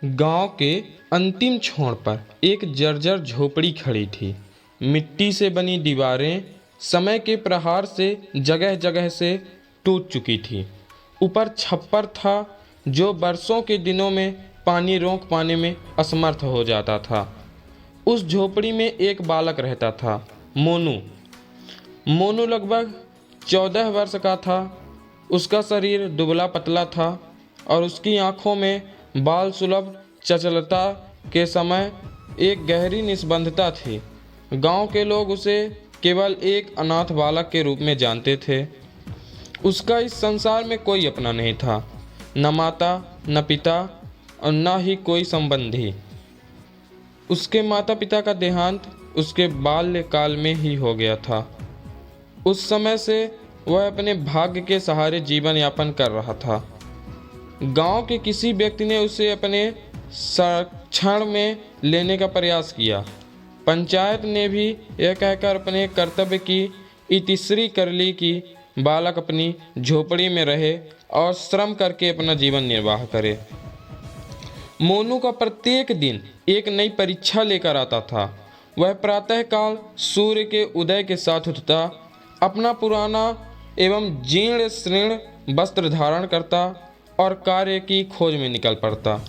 गांव के अंतिम छोर पर एक जर्जर झोपड़ी खड़ी थी। मिट्टी से बनी दीवारें समय के प्रहार से जगह जगह से टूट चुकी थी। ऊपर छप्पर था जो बरसों के दिनों में पानी रोक पाने में असमर्थ हो जाता था। उस झोपड़ी में एक बालक रहता था, मोनू। मोनू लगभग 14 वर्ष का था। उसका शरीर दुबला पतला था और उसकी आंखों में बाल सुलभ चंचलता के समय एक गहरी निस्बंधता थी। गांव के लोग उसे केवल एक अनाथ बालक के रूप में जानते थे। उसका इस संसार में कोई अपना नहीं था, न माता न पिता और न ही कोई संबंधी। उसके माता पिता का देहांत उसके बाल्यकाल में ही हो गया था। उस समय से वह अपने भाग्य के सहारे जीवन यापन कर रहा था। गांव के किसी व्यक्ति ने उसे अपने संरक्षण में लेने का प्रयास किया। पंचायत ने भी यह कहकर अपने कर्तव्य की इतिश्री कर ली कि बालक अपनी झोपड़ी में रहे और श्रम करके अपना जीवन निर्वाह करे। मोनू का प्रत्येक दिन एक नई परीक्षा लेकर आता था। वह प्रातःकाल सूर्य के उदय के साथ उठता, अपना पुराना एवं जीर्ण शीर्ण वस्त्र धारण करता और कार्य की खोज में निकल पड़ता।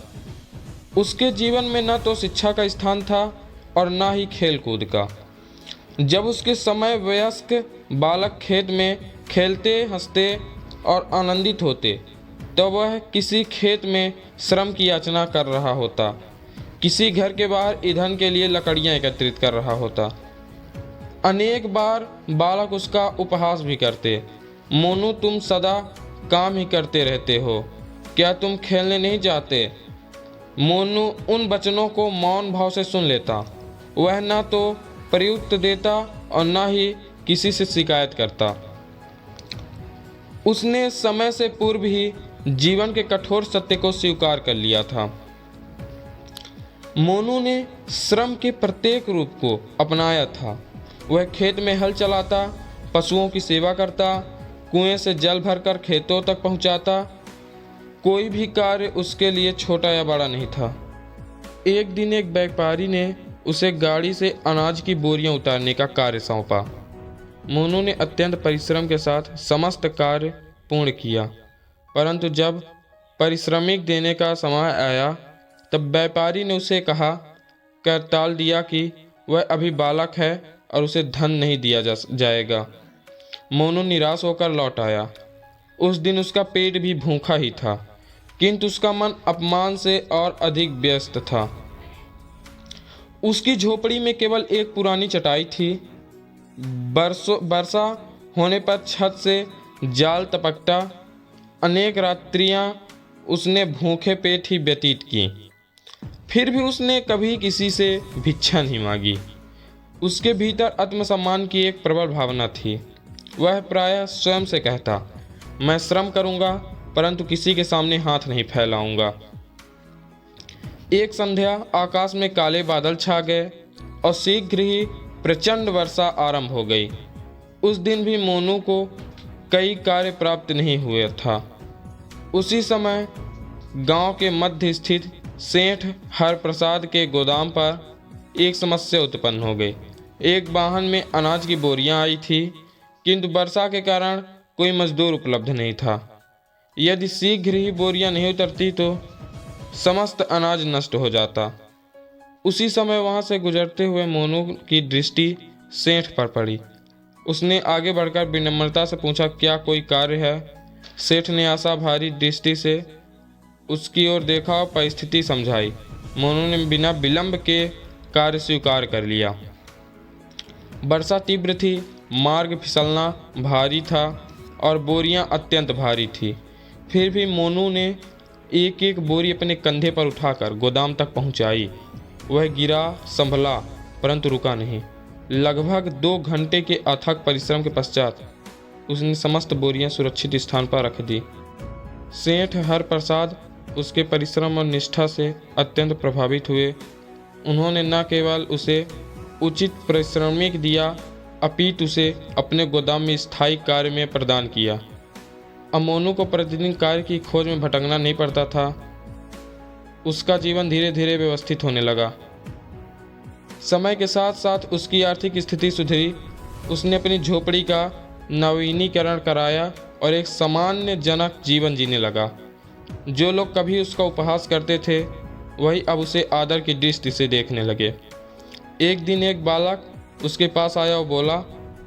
उसके जीवन में न तो शिक्षा का स्थान था और न ही खेल कूद का। जब उसके समय वयस्क बालक खेत में खेलते हंसते और आनंदित होते, तो वह किसी खेत में श्रम की याचना कर रहा होता, किसी घर के बाहर ईंधन के लिए लकड़ियां एकत्रित कर रहा होता। अनेक बार बालक उसका उपहास भी करते, मोनू तुम सदा काम ही करते रहते हो, क्या तुम खेलने नहीं जाते? मोनू उन वचनों को मौन भाव से सुन लेता। वह न तो प्रयुक्त देता और न ही किसी से शिकायत करता। उसने समय से पूर्व ही जीवन के कठोर सत्य को स्वीकार कर लिया था। मोनू ने श्रम के प्रत्येक रूप को अपनाया था। वह खेत में हल चलाता, पशुओं की सेवा करता, कुएं से जल भरकर खेतों तक पहुंचाता। कोई भी कार्य उसके लिए छोटा या बड़ा नहीं था। एक दिन एक व्यापारी ने उसे गाड़ी से अनाज की बोरियां उतारने का कार्य सौंपा। मोनू ने अत्यंत परिश्रम के साथ समस्त कार्य पूर्ण किया, परंतु जब पारिश्रमिक देने का समय आया तब व्यापारी ने उसे कहा कर टाल दिया कि वह अभी बालक है और उसे धन नहीं दिया जाएगा। मोनू निराश होकर लौट आया। उस दिन उसका पेट भी भूखा ही था, किंतु उसका मन अपमान से और अधिक व्यस्त था। उसकी झोपड़ी में केवल एक पुरानी चटाई थी। वर्षा होने पर छत से जाल टपकता। अनेक रात्रियां उसने भूखे पेट ही व्यतीत की। फिर भी उसने कभी किसी से भिक्षा नहीं मांगी। उसके भीतर आत्मसम्मान की एक प्रबल भावना थी। वह प्रायः स्वयं से कहता, मैं श्रम करूंगा परंतु किसी के सामने हाथ नहीं फैलाऊंगा। एक संध्या आकाश में काले बादल छा गए और शीघ्र ही प्रचंड वर्षा आरंभ हो गई। उस दिन भी मोनू को कई कार्य प्राप्त नहीं हुए था। उसी समय गांव के मध्य स्थित सेठ हरप्रसाद के गोदाम पर एक समस्या उत्पन्न हो गई। एक वाहन में अनाज की बोरियां आई थी, किंतु वर्षा के कारण कोई मजदूर उपलब्ध नहीं था। यदि शीघ्र ही बोरियां नहीं उतरती तो समस्त अनाज नष्ट हो जाता। उसी समय वहां से गुजरते हुए मोनू की दृष्टि सेठ पर पड़ी। उसने आगे बढ़कर विनम्रता से पूछा, क्या कोई कार्य है? सेठ ने आशा भारी दृष्टि से उसकी ओर देखा और परिस्थिति समझाई। मोनू ने बिना विलंब के कार्य स्वीकार कर लिया। वर्षा तीव्र थी, मार्ग फिसलना भारी था और बोरियां अत्यंत भारी थी। फिर भी मोनू ने एक एक बोरी अपने कंधे पर उठाकर गोदाम तक पहुंचाई। वह गिरा, संभला, परंतु रुका नहीं। लगभग 2 घंटे के अथक परिश्रम के पश्चात उसने समस्त बोरियां सुरक्षित स्थान पर रख दी। सेठ हरप्रसाद उसके परिश्रम और निष्ठा से अत्यंत प्रभावित हुए। उन्होंने न केवल उसे उचित पारिश्रमिक दिया, अपितु उसे अपने गोदाम में स्थायी कार्य में प्रदान किया। अब मोनू को प्रतिदिन कार्य की खोज में भटकना नहीं पड़ता था। उसका जीवन धीरे धीरे व्यवस्थित होने लगा। समय के साथ साथ उसकी आर्थिक स्थिति सुधरी। उसने अपनी झोपड़ी का नवीनीकरण कराया और एक सम्मानजनक जीवन जीने लगा। जो लोग कभी उसका उपहास करते थे वही अब उसे आदर की दृष्टि से देखने लगे। एक दिन एक बालक उसके पास आया और बोला,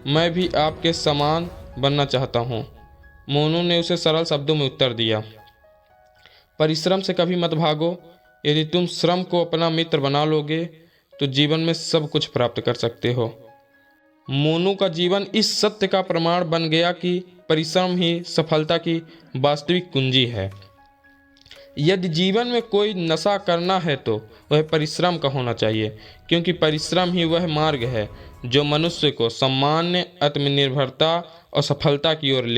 मैं भी आपके समान बनना चाहता हूँ। मोनू ने उसे सरल शब्दों में उत्तर दिया, परिश्रम से कभी मत भागो। यदि तुम श्रम को अपना मित्र बना लोगे तो जीवन में सब कुछ प्राप्त कर सकते हो। मोनू का जीवन इस सत्य का प्रमाण बन गया कि परिश्रम ही सफलता की वास्तविक कुंजी है। यदि जीवन में कोई नशा करना है तो वह परिश्रम का होना चाहिए, क्योंकि परिश्रम ही वह मार्ग है जो मनुष्य को सम्मान, आत्मनिर्भरता और सफलता की ओर ले